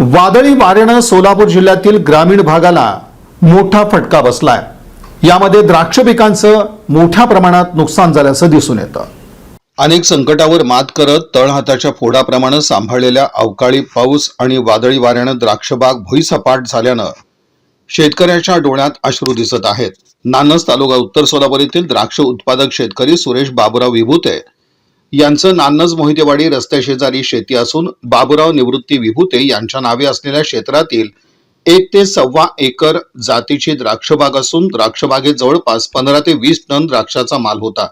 वादळी वाऱ्यानं सोलापूर जिल्ह्यातील ग्रामीण भागाला मोठा फटका बसलाय। यामध्ये द्राक्ष पिकांचं मोठ्या प्रमाणात नुकसान झाल्याचं दिसून येतं। अनेक संकटावर मात करत तळहाताच्या फोडाप्रमाणे सांभाळलेल्या अवकाळी पाऊस आणि वादळी वाऱ्यानं द्राक्षबाग भुईसपाट झाल्यानं शेतकऱ्याच्या डोळ्यात अश्रू दिसत आहेत। नान्नज तालुका उत्तर सोलापूर येथील द्राक्ष उत्पादक शेतकरी सुरेश बाबुराव विभूते यांचं नान्नज मोहितेवाडी रस्त्याशेजारी शेती असून बाबुराव निवृत्ती विभूते यांच्या नावे असलेल्या क्षेत्रातील 1 ते 1.25 एकर जातीची द्राक्षबाग असून द्राक्षबागेत जवळपास 15 ते 20 टन द्राक्षाचा माल होता।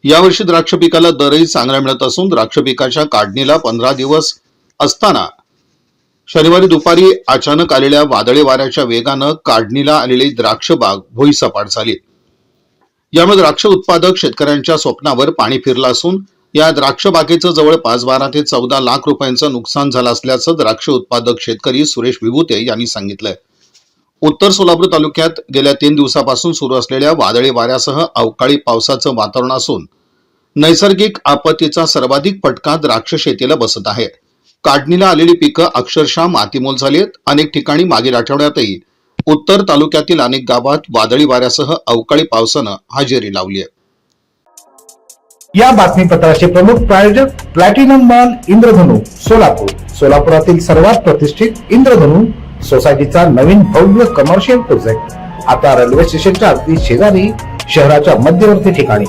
यावर्षी द्राक्ष पिकाला दरही चांगला मिळत असून द्राक्ष पिकाच्या काढणीला 15 दिवस असताना शनिवारी दुपारी अचानक आलेल्या वादळी वाऱ्याच्या वेगानं काढणीला आलेली द्राक्षबाग भुईसपाट झाली। यामुळे द्राक्ष उत्पादक शेतकऱ्यांच्या स्वप्नावर पाणी फिरलं असून या द्राक्ष बागेचं जवळपास 12 ते 14 लाख रुपयांचं नुकसान झालं असल्याचं द्राक्ष उत्पादक शेतकरी सुरेश विभूते यांनी सांगितलंय। उत्तर सोलापूर तालुक्यात गेल्या 3 दिवसापासून सुरू असलेल्या वादळी वाऱ्यासह अवकाळी पावसाचं वातावरण असून नैसर्गिक आपत्तीचा सर्वाधिक फटका द्राक्ष शेतीला बसत आहे। काढणीला आलेली पिकं अक्षरशः मातीमोल झालीत। अनेक ठिकाणी मागील आठवड्यातही उत्तर तालुक्यातील अनेक गावात वादळी वाऱ्यासह अवकाळी पावसानं हजेरी लावली आहे। या बातमीपत्राचे प्रमुख प्रायोजक प्लॅटिनम मॉल इंद्रधनु सोलापूर। सोलापुरातील सर्वात प्रतिष्ठित इंद्रधनु सोसायटीचा नवीन भव्य कमर्शियल प्रोजेक्ट आता रेल्वे स्टेशनच्या अगदी शेजारी शहराच्या मध्यवर्ती ठिकाणी।